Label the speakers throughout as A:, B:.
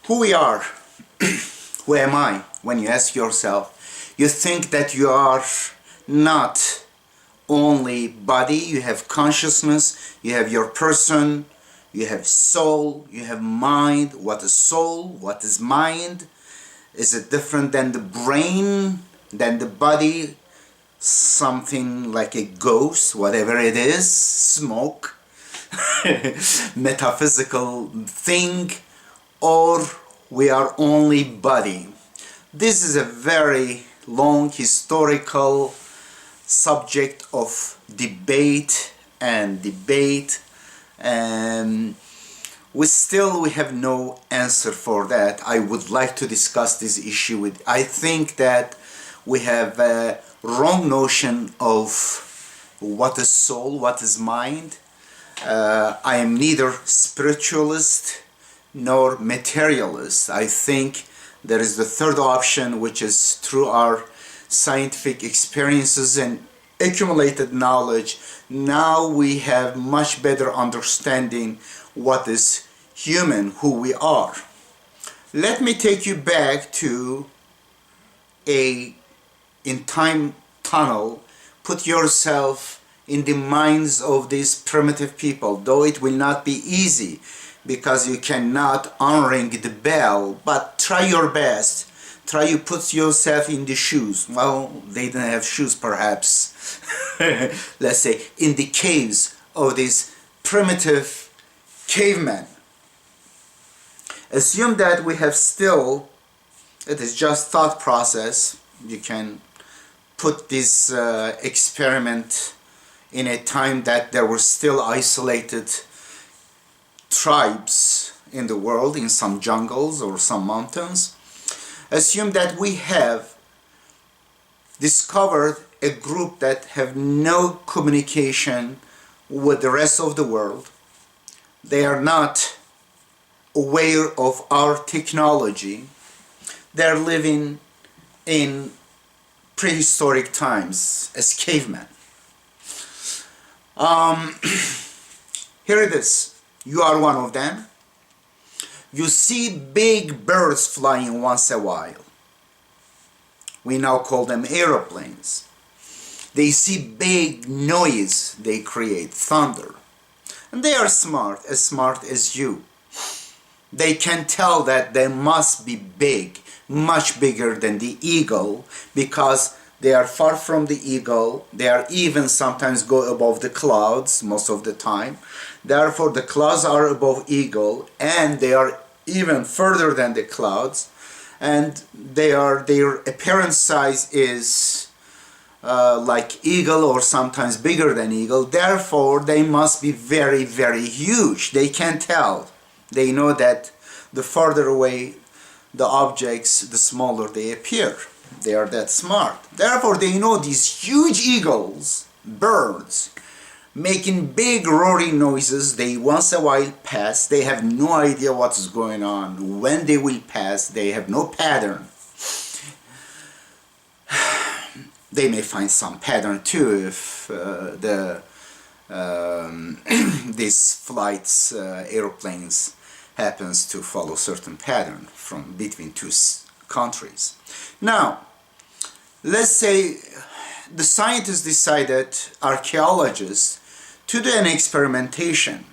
A: Who we are, who am I? When you ask yourself, you think that you are not only body, you have consciousness, you have your person, you have soul, you have mind. What is soul? What is mind? Is it different than the brain, than the body? Something like a ghost, whatever it is, smoke, metaphysical thing, or we are only body? This is a very long historical subject of debate and debate, and we have no answer for that. I would like to discuss this issue with. I think that we have a wrong notion of what is soul, what is mind. I am neither spiritualist nor materialist. I think there is the third option, which is through our scientific experiences and accumulated knowledge. Now we have much better understanding what is human, who we are. Let me take you back to in time tunnel. Put yourself in the minds of these primitive people, though it will not be easy because you cannot unring the bell, but try your best. Try to put yourself in the shoes. Well, they didn't have shoes perhaps. Let's say in the caves of these primitive cavemen. Assume that we have still, it is just thought process. You can put this experiment in a time that there were still isolated tribes in the world, in some jungles or some mountains. Assume that we have discovered a group that have no communication with the rest of the world. They are not aware of our technology. They're living in prehistoric times as cavemen. Here it is. You are one of them. You see big birds flying once a while. We now call them aeroplanes. They see big noise they create, thunder. And they are smart as you. They can tell that they must be big, much bigger than the eagle, because they are far from the eagle. They are even sometimes go above the clouds most of the time. Therefore, the clouds are above eagle, and they are even further than the clouds. And their apparent size is like eagle or sometimes bigger than eagle. Therefore, they must be very, very huge. They can tell. They know that the farther away the objects, the smaller they appear. They are that smart. Therefore, they know these huge eagles, birds, making big roaring noises. They once a while pass. They have no idea what is going on. When they will pass, they have no pattern. They may find some pattern too if these flights, airplanes, happens to follow certain pattern from between two countries. Now, let's say the scientists decided, archaeologists, to do an experimentation.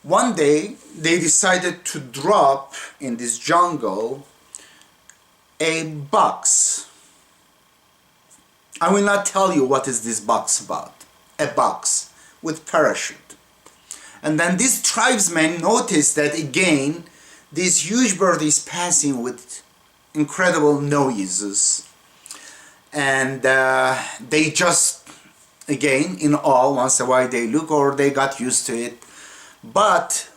A: One day, they decided to drop in this jungle a box. I will not tell you what is this box about. A box with parachute. And then these tribesmen noticed that again, this huge bird is passing with incredible noises. And they just, again, in awe, once in a while they look, or they got used to it. But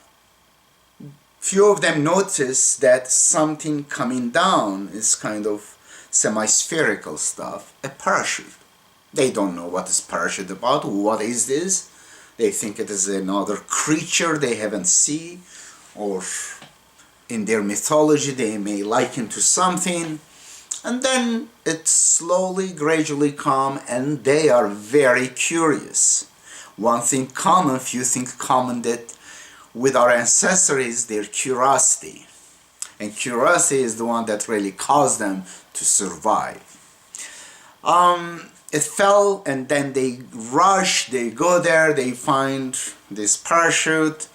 A: few of them notice that something coming down is kind of semi-spherical stuff, a parachute. They don't know what is parachute about, what is this? They think it is another creature they haven't seen, or in their mythology they may liken to something. And then it slowly, gradually comes, and they are very curious. One thing common, few things common that with our ancestors is their curiosity. and curiosity is the one that really caused them to survive. It fell, and then they rush, they go there, they find this parachute.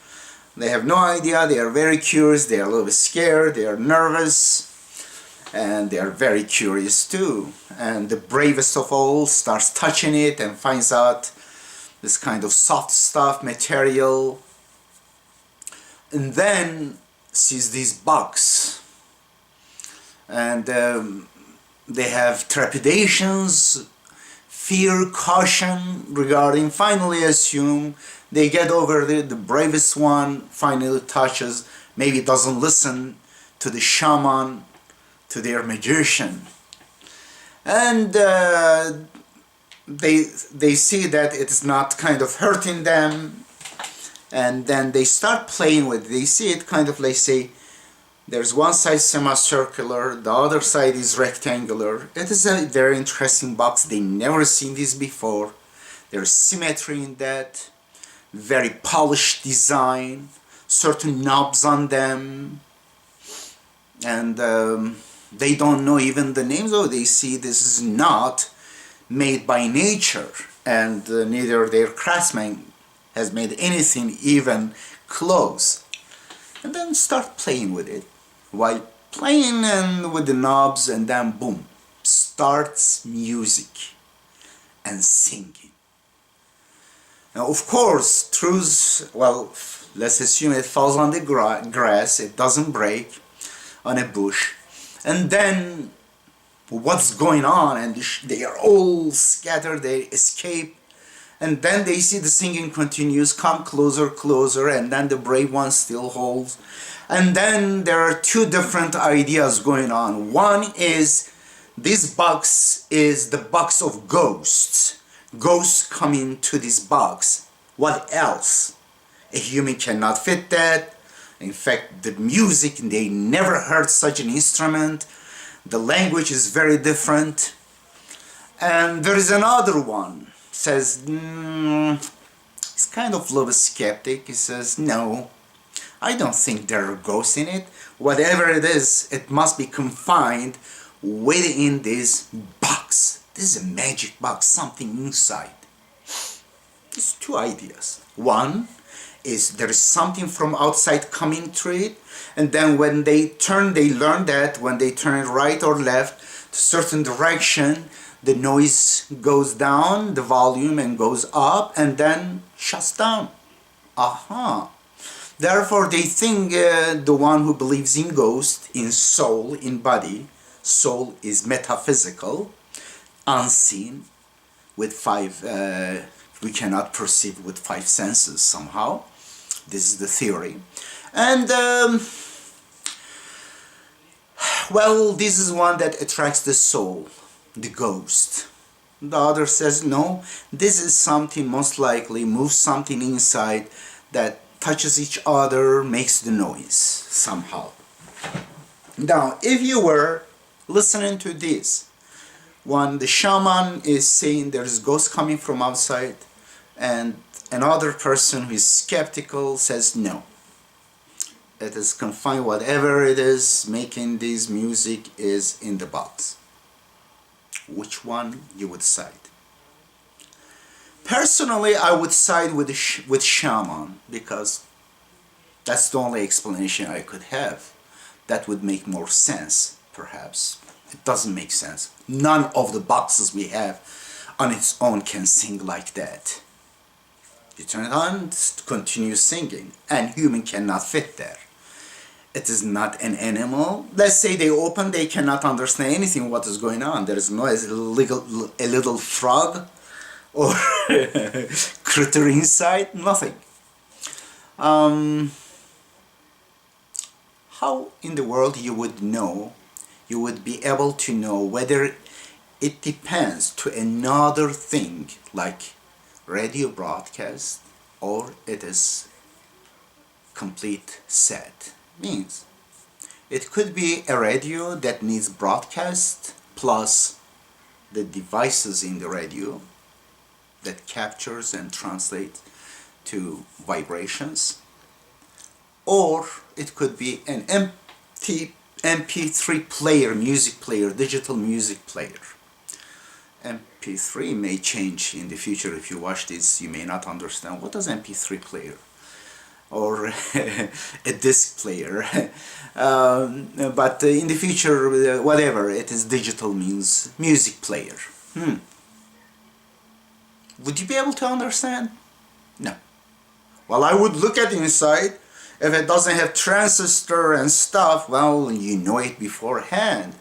A: They have no idea, they are very curious, they are a little bit scared, they are nervous, and they are very curious too. And the bravest of all starts touching it and finds out this kind of soft stuff, material, and then sees these bugs. And they have trepidations, fear, caution regarding, finally assume they get over the bravest one finally touches, maybe doesn't listen to the shaman, to their magician, and they see that it's not kind of hurting them, and then they start playing with it. They see it kind of like, say, there's one side semicircular, the other side is rectangular. It is a very interesting box. They never seen this before. There's symmetry in that, very polished design, certain knobs on them, and they don't know even the names. Oh, they see this is not made by nature, and neither their craftsman has made anything even close. And then start playing with it. While playing and with the knobs, and then boom, starts music and singing. Now, of course, well, let's assume it falls on the grass, it doesn't break on a bush, and then what's going on, and they are all scattered, they escape, and then they see the singing continues, come closer, closer, and then the brave one still holds. And then there are two different ideas going on. One is, this box is the box of ghosts. Ghosts come into this box. What else? A human cannot fit that. In fact, the music, they never heard such an instrument. The language is very different. And there is another one, says, he's kind of a little skeptic. He says, no, I don't think there are ghosts in it. Whatever it is, it must be confined within this box. This is a magic box, something inside. There's two ideas. One is there is something from outside coming to it, and then when they turn, they learn that when they turn it right or left to certain direction, the noise goes down, the volume, and goes up, and then shuts down. Aha! Therefore, they think the one who believes in ghost, in soul, in body, soul is metaphysical, unseen, with five, we cannot perceive with five senses somehow. This is the theory. And, well, this is one that attracts the soul, the ghost. The other says, no, this is something most likely moves something inside that touches each other, makes the noise somehow. Now, if you were listening to this, when the shaman is saying there is ghost coming from outside, and another person who is skeptical says no, it is confined, whatever it is making this music is in the box. Which one you would side? Personally, I would side with shaman, because that's the only explanation I could have. That would make more sense, perhaps. It doesn't make sense. None of the boxes we have on its own can sing like that. You turn it on, it continues singing, and human cannot fit there. It is not an animal. Let's say they open, they cannot understand anything what is going on. There is no a little frog or critter inside, nothing. How in the world you would know, you would be able to know whether it depends to another thing like radio broadcast or it is complete set? Means it could be a radio that needs broadcast plus the devices in the radio that captures and translates to vibrations, or it could be an empty MP3 player, music player, digital music player. MP3 may change in the future. If you watch this, you may not understand what is MP3 player or a disc player. But in the future, whatever, it is digital music player. Would you be able to understand? No. Well, I would look at the inside. If it doesn't have transistor and stuff, well, you know it beforehand.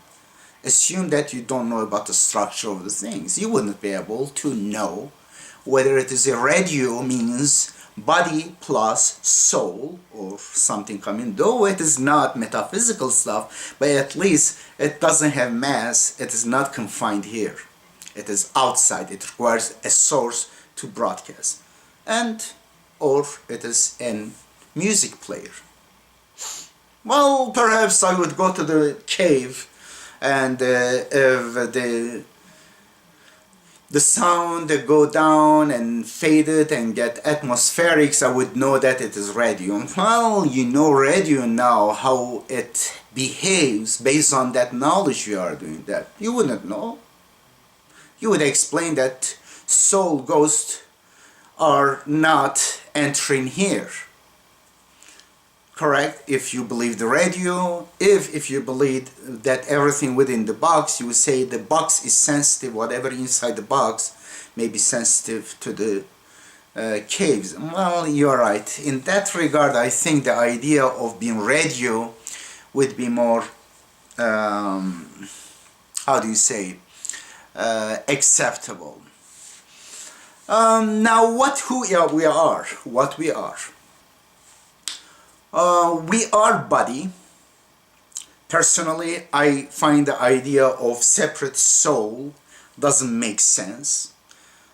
A: Assume that you don't know about the structure of the things. You wouldn't be able to know whether it is a radio means body plus soul or something coming. Though it is not metaphysical stuff, but at least it doesn't have mass. It is not confined here. It is outside. It requires a source to broadcast. Or it is an music player. Well, perhaps I would go to the cave, and if the sound go down and fade it and get atmospherics, I would know that it is radio. Well, you know radio now, how it behaves based on that knowledge you are doing that. You wouldn't know. You would explain that soul, ghost are not entering here. Correct? If you believe the radio, if you believe that everything within the box, you would say the box is sensitive, whatever inside the box may be sensitive to the caves. Well, you're right. In that regard, I think the idea of being radio would be more, how do you say, acceptable. Now, what we are. We are body. Personally, I find the idea of separate soul doesn't make sense.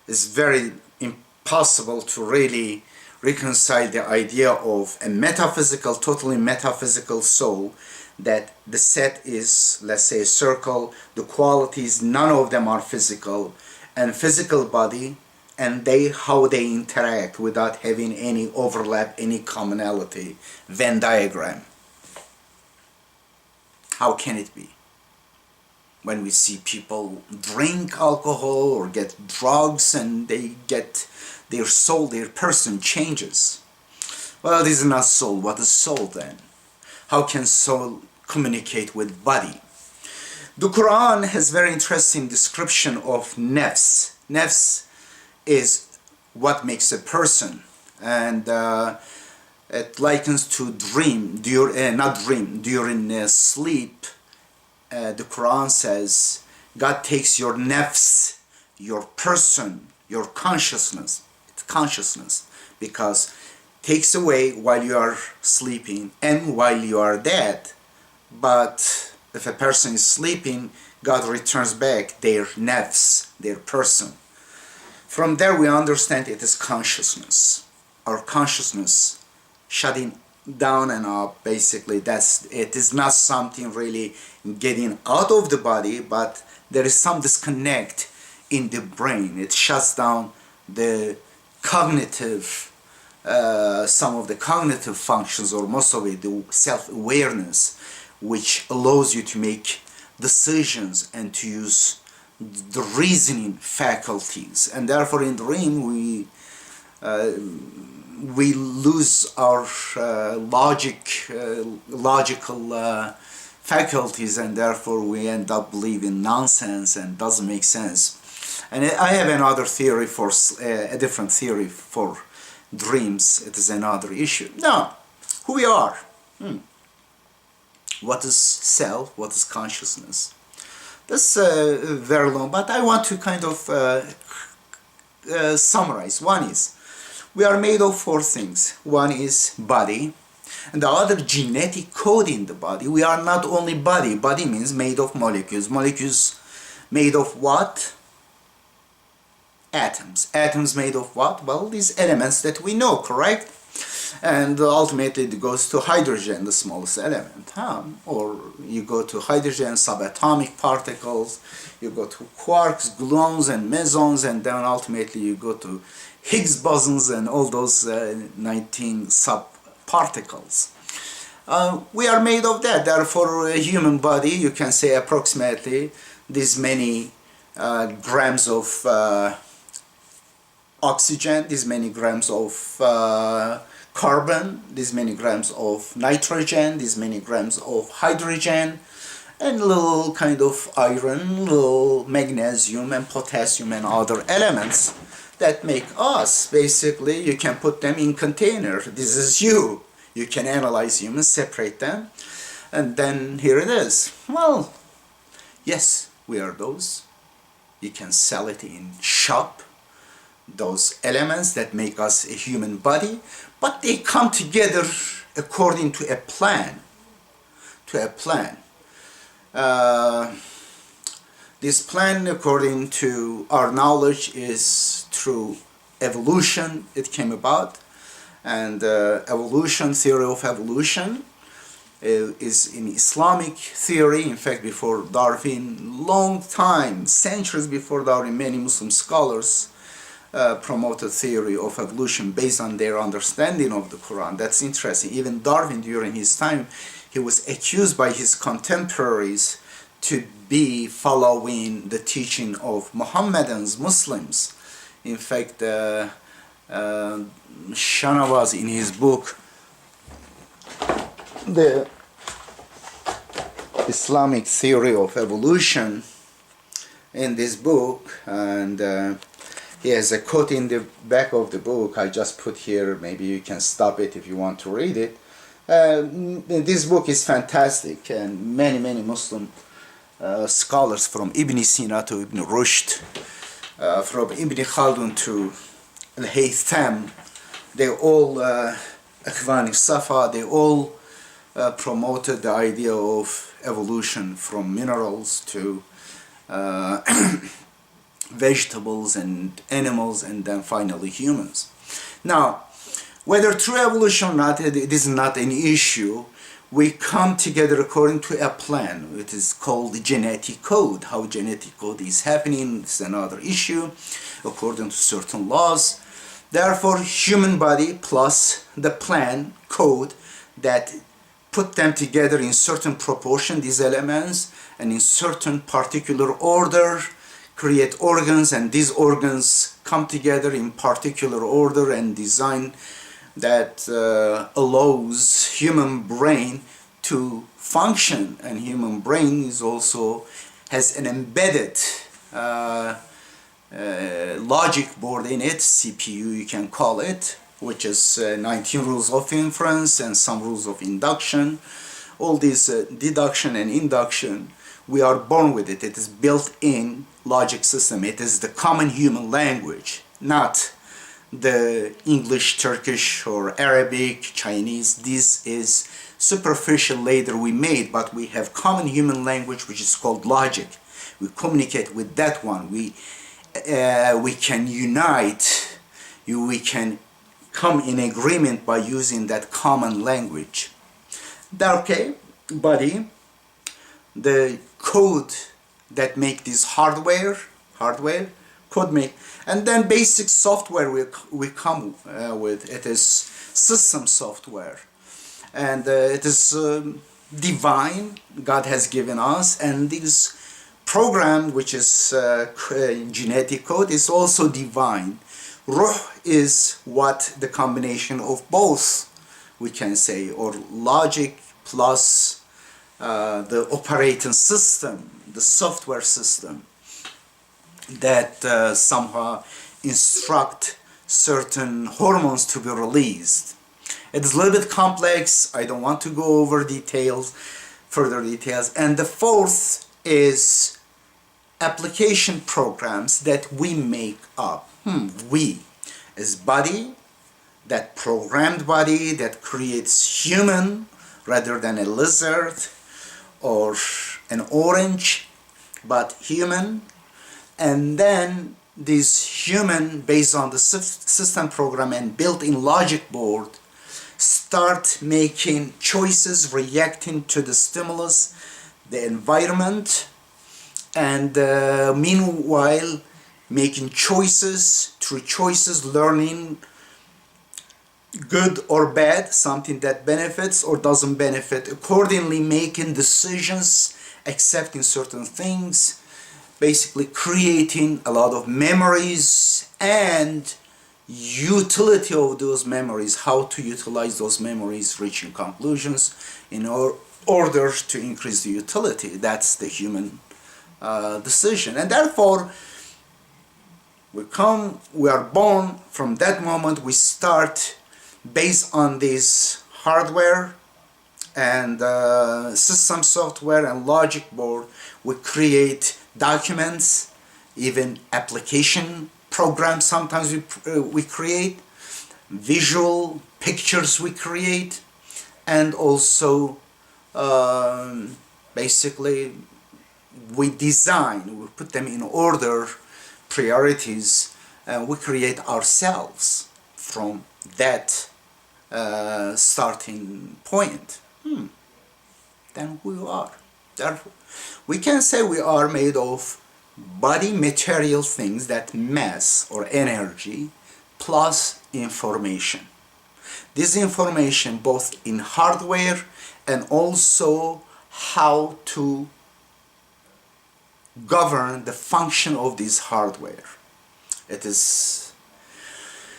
A: It's very impossible to really reconcile the idea of a metaphysical, totally metaphysical soul, that the set is, let's say, a circle, the qualities, none of them are physical, and physical body, and how they interact without having any overlap, any commonality. Venn diagram. How can it be? When we see people drink alcohol or get drugs and they get their soul, their person changes. Well, this is not soul. What is soul then? How can soul communicate with body? The Quran has very interesting description of nafs. Nafs is what makes a person, and it likens to dream, during sleep. The Quran says God takes your nafs, your person, your consciousness, because takes away while you are sleeping and while you are dead. But if a person is sleeping, God returns back their nafs, their person. From there we understand it is consciousness. Our consciousness shutting down and up, basically. It is not something really getting out of the body, but there is some disconnect in the brain. It shuts down the cognitive, some of the cognitive functions, or most of it, the self-awareness, which allows you to make decisions and to use the reasoning faculties. And therefore in dream we lose our logical faculties, and therefore we end up believing nonsense and doesn't make sense. And I have another theory for a different theory for dreams. It is another issue. Now, who we are. What is self? What is consciousness? That's very long, but I want to kind of summarize. One is, we are made of four things. One is body, and the other genetic code in the body. We are not only body. Body means made of molecules. Molecules made of what? Atoms. Atoms made of what? Well, these elements that we know, correct? And ultimately it goes to hydrogen, the smallest element. Or you go to hydrogen, subatomic particles, you go to quarks, gluons and mesons, and then ultimately you go to Higgs bosons and all those 19 subparticles. We are made of that. Therefore, a human body, you can say approximately this many grams of oxygen, this many grams of carbon, this many grams of nitrogen, this many grams of hydrogen, and little kind of iron, little magnesium and potassium and other elements that make us. Basically, you can put them in container. This is you. You can analyze humans, separate them, and then here it is. Well, yes, we are those. You can sell it in shop, those elements that make us a human body, but they come together according to a plan. This plan, according to our knowledge, is through evolution it came about. And evolution, theory of evolution, is in Islamic theory. In fact, before Darwin, long time, centuries before Darwin, many Muslim scholars promoted theory of evolution based on their understanding of the Quran. That's interesting. Even Darwin, during his time, he was accused by his contemporaries to be following the teaching of Mohammedans, Muslims. In fact, Shanawaz, in his book, The Islamic Theory of Evolution, in this book, and he has a quote in the back of the book. I just put here, maybe you can stop it if you want to read it. This book is fantastic, and many Muslim scholars, from Ibn Sina to Ibn Rushd, from Ibn Khaldun to Al-Haytham, they all, Ikhwan Safa, they all promoted the idea of evolution from minerals to vegetables and animals, and then finally humans. Now, whether through evolution or not, it is not an issue. We come together according to a plan. It is called genetic code. How genetic code is happening is another issue, according to certain laws. Therefore, human body plus the plan code that put them together in certain proportion, these elements, and in certain particular order, create organs, and these organs come together in particular order and design that allows human brain to function. And human brain is also has an embedded logic board in it, CPU you can call it, which is 19 rules of inference and some rules of induction. All these deduction and induction, we are born with it. It is built-in logic system. It is the common human language, not the English, Turkish, or Arabic, Chinese. This is superficial, later we made, but we have common human language which is called logic. We communicate with that one. We can unite, we can come in agreement by using that common language. Okay, body, the code that make this hardware code make, and then basic software we come with. It is system software, and it is divine, God has given us, and this program, which is genetic code, is also divine. Ruh is what the combination of both, we can say, or logic plus the operating system, the software system that somehow instruct certain hormones to be released. It's a little bit complex. I don't want to go over further details. And the fourth is application programs that we make up. We, as body, that programmed body that creates human rather than a lizard or an orange, but human. And then this human, based on the system program and built-in logic board, start making choices, reacting to the stimulus, the environment, and meanwhile making choices, through choices learning good or bad, something that benefits or doesn't benefit, accordingly making decisions, accepting certain things, basically creating a lot of memories and utility of those memories, how to utilize those memories, reaching conclusions in order to increase the utility. That's the human decision. And therefore, we are born, from that moment we start based on this hardware and system software and logic board. We create documents, even application programs sometimes we create, visual pictures we create, and also basically we design, we put them in order, priorities, and we create ourselves from that starting point. Then who you are. Therefore, we can say we are made of body material things, that mass or energy, plus information. This information both in hardware and also how to govern the function of this hardware. It is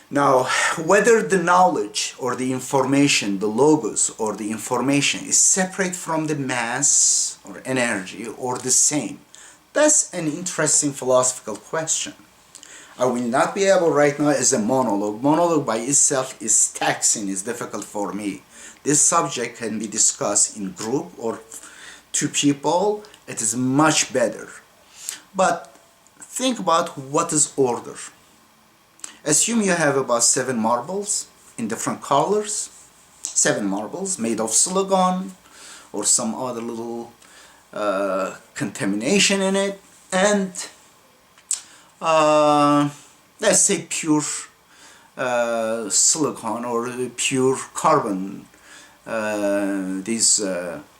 A: now whether the knowledge or the information, the logos or the information is separate from the mass or energy or the same. That's an interesting philosophical question. I will not be able right now as a monologue. Monologue by itself is taxing, is difficult for me. This subject can be discussed in group or two people. It is much better. But think about what is order. Assume you have about 7 marbles in different colors. 7 marbles made of silicon or some other little contamination in it, and let's say pure silicon or pure carbon. This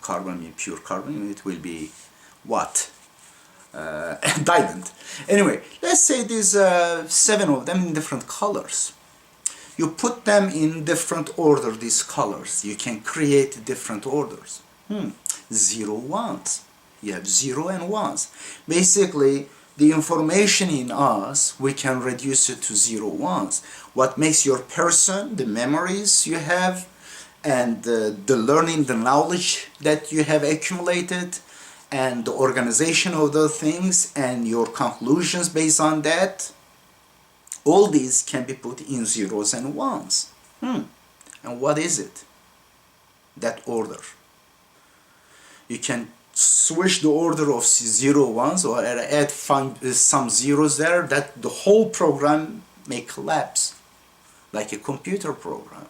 A: carbon, pure carbon, it will be what? Diamond. Anyway, let's say there's 7 of them in different colors. You put them in different order, these colors. You can create different orders. 0, 1s. You have 0 and 1s. Basically, the information in us, we can reduce it to 0, 1s. What makes your person, the memories you have, and the learning, the knowledge that you have accumulated, and the organization of those things, and your conclusions based on that, all these can be put in 0s and 1s. And what is it? That order. You can switch the order of 0, 1s or add some zeros there, that the whole program may collapse, like a computer program.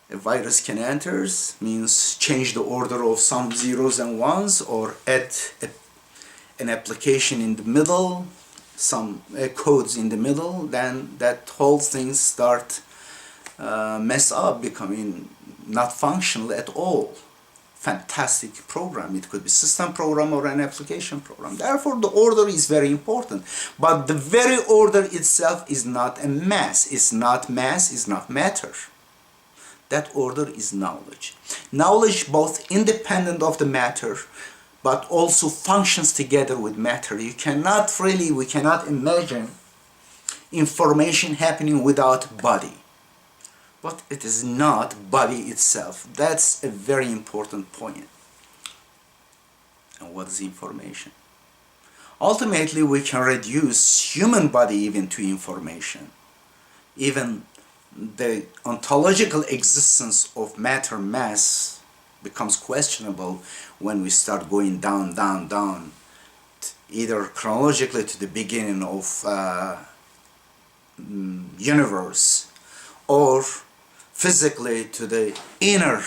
A: A virus can enter, means change the order of some 0s and 1s, or add an application in the middle, some codes in the middle, then that whole thing start mess up, becoming not functional at all. Fantastic program. It could be system program or an application program. Therefore, the order is very important. But the very order itself is not a mass. It's not mass, it's not matter. That order is knowledge. Knowledge both independent of the matter, but also functions together with matter. We cannot imagine information happening without body. But it is not body itself. That's a very important point. And what is information? Ultimately, we can reduce human body even to information. Even the ontological existence of matter, mass, becomes questionable when we start going down, down, down, either chronologically to the beginning of universe, or physically to the inner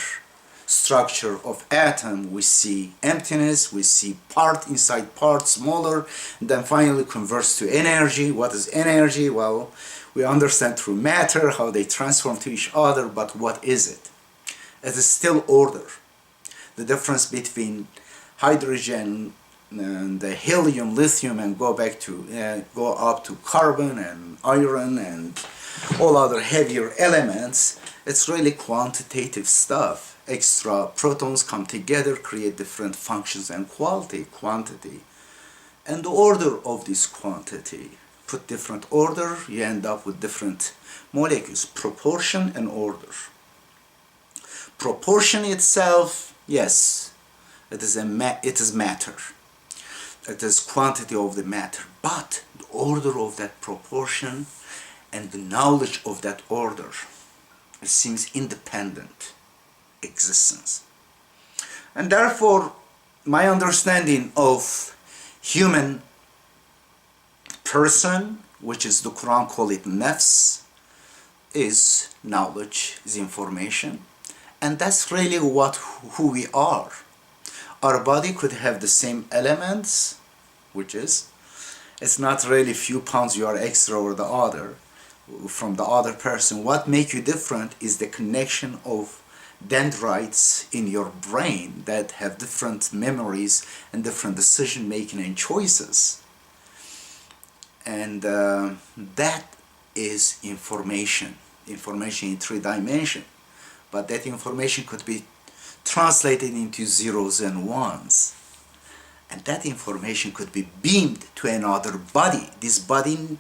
A: structure of atom. We see emptiness, we see part inside part, smaller, and then finally converts to energy. What is energy? Well, we understand through matter how they transform to each other, but what is it? It is still order. The difference between hydrogen and the helium, lithium, and go up to carbon and iron and all other heavier elements, it's really quantitative stuff. Extra protons come together, create different functions and quantity. And the order of this quantity, put different order, you end up with different molecules, proportion and order. Proportion itself, yes, it is matter. It is quantity of the matter, but the order of that proportion and the knowledge of that order, it seems independent existence. And therefore, my understanding of human person, which is the Quran call it nafs, is knowledge, is information, and that's really who we are. Our body could have the same elements, which is, it's not really few pounds you are extra or the other from the other person. What makes you different is the connection of dendrites in your brain that have different memories and different decision making and choices. And that is information in 3 dimensions. But that information could be translated into zeros and ones. And that information could be beamed to another body. This body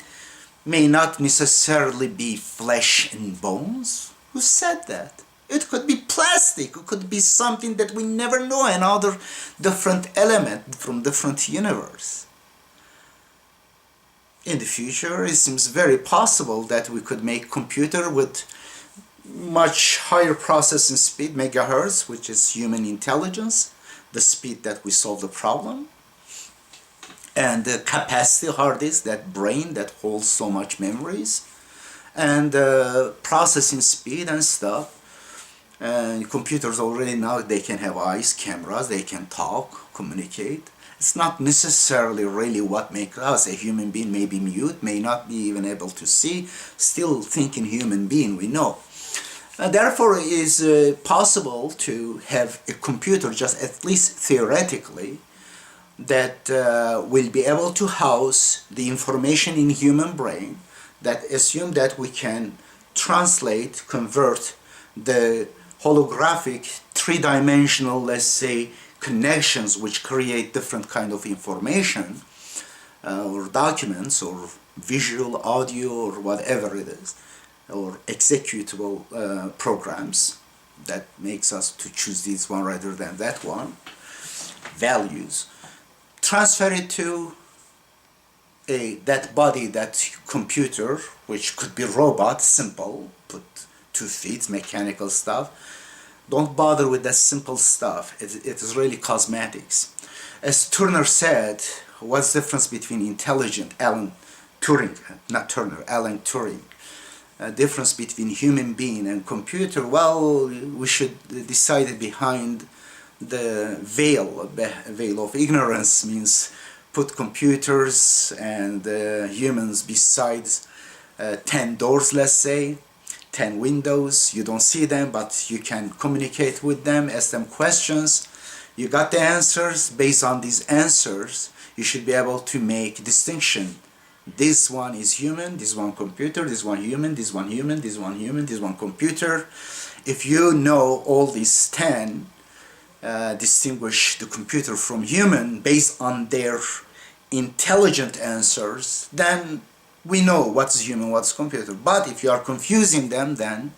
A: may not necessarily be flesh and bones. Who said that? It could be plastic. It could be something that we never know, another different element from different universe. In the future, it seems very possible that we could make computer with much higher processing speed, megahertz, which is human intelligence, the speed that we solve the problem, and the capacity hard disk, that brain that holds so much memories, and processing speed and stuff. And computers already now, they can have eyes, cameras, they can talk, communicate. It's not necessarily really what makes us a human being. May be mute, may not be even able to see, still thinking human being, we know. Therefore, it is possible to have a computer, just at least theoretically, that will be able to house the information in human brain, that assume that we can translate, convert the holographic, 3-dimensional, let's say, connections which create different kind of information or documents or visual, audio, or whatever it is, or executable programs that makes us to choose this one rather than that one, values, transfer it to that body, that computer, which could be robot, simple, put 2 feet, mechanical stuff. Don't bother with that simple stuff. It is really cosmetics. As Turner said, what's the difference between intelligent, Alan Turing, not Turner, Alan Turing, difference between human being and computer? Well, we should decide it behind the veil of ignorance, means put computers and humans besides 10 doors, let's say, 10 windows. You don't see them, but you can communicate with them, ask them questions. You got the answers. Based on these answers, you should be able to make distinction. This one is human, this one computer, this one human, this one human, this one human, this one computer. If you know all these 10, distinguish the computer from human based on their intelligent answers, then we know what's human, what's computer. But if you are confusing them, then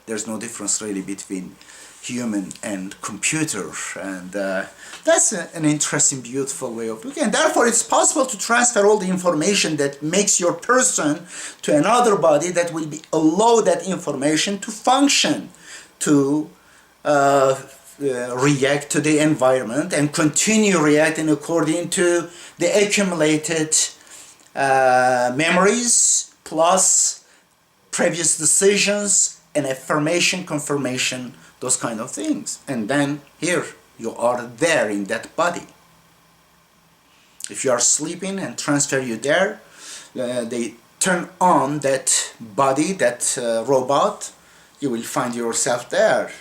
A: there's no difference really between human and computer. And that's an interesting, beautiful way of looking. And therefore, it's possible to transfer all the information that makes your person to another body that will allow that information to function, to react to the environment and continue reacting according to the accumulated memories plus previous decisions and affirmation, confirmation, those kind of things. And then here you are there in that body. If you are sleeping and transfer you there, they turn on that body, that robot, you will find yourself there.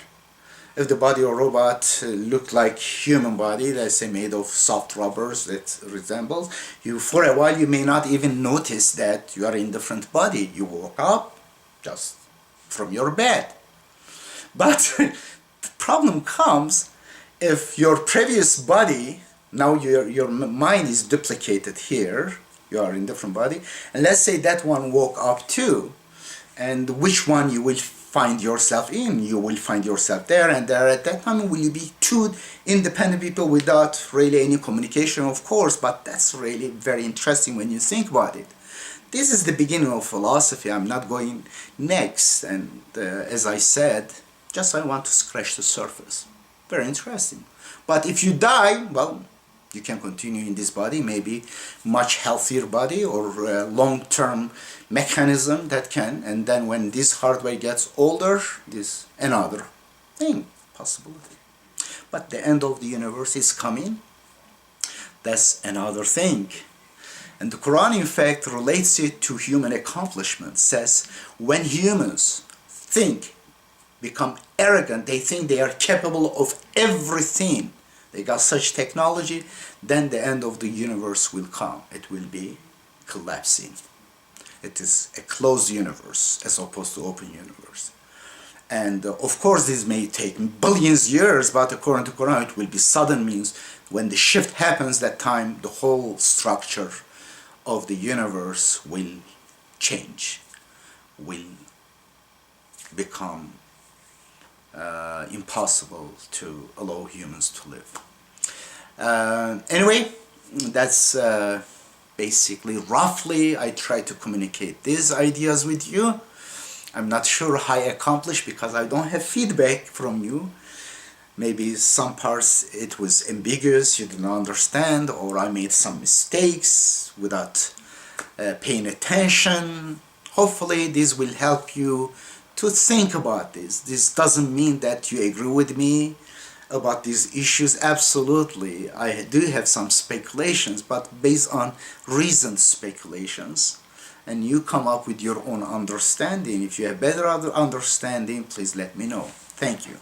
A: if the body of robot looked like human body, let's say made of soft rubbers that resembles you, for a while you may not even notice that you are in different body. You woke up just from your bed. But the problem comes if your previous body, now your mind is duplicated here, you are in different body, and let's say that one woke up too, and which one you will find yourself in? You will find yourself there and there. At that time, will you be two independent people without really any communication? Of course, but that's really very interesting when you think about it. This is the beginning of philosophy. I'm not going next, and as I said, just I want to scratch the surface. Very interesting. But if you die, well, you can continue in this body, maybe much healthier body or long-term mechanism that can, and then when this hardware gets older, this another thing, possibility. But the end of the universe is coming. That's another thing. And the Quran, in fact, relates it to human accomplishment. Says when humans think, become arrogant, they think they are capable of everything. They got such technology, then the end of the universe will come. It will be collapsing. It is a closed universe as opposed to open universe. And of course this may take billions years, but according to Quran it will be sudden, means when the shift happens, that time the whole structure of the universe will change, will become impossible to allow humans to live. Anyway, that's basically, roughly, I try to communicate these ideas with you. I'm not sure how I accomplished because I don't have feedback from you. Maybe some parts it was ambiguous, you didn't understand, or I made some mistakes without paying attention. Hopefully this will help you to think about this. This doesn't mean that you agree with me about these issues. Absolutely, I do have some speculations, but based on reasoned speculations, and you come up with your own understanding. If you have better understanding, please let me know. Thank you.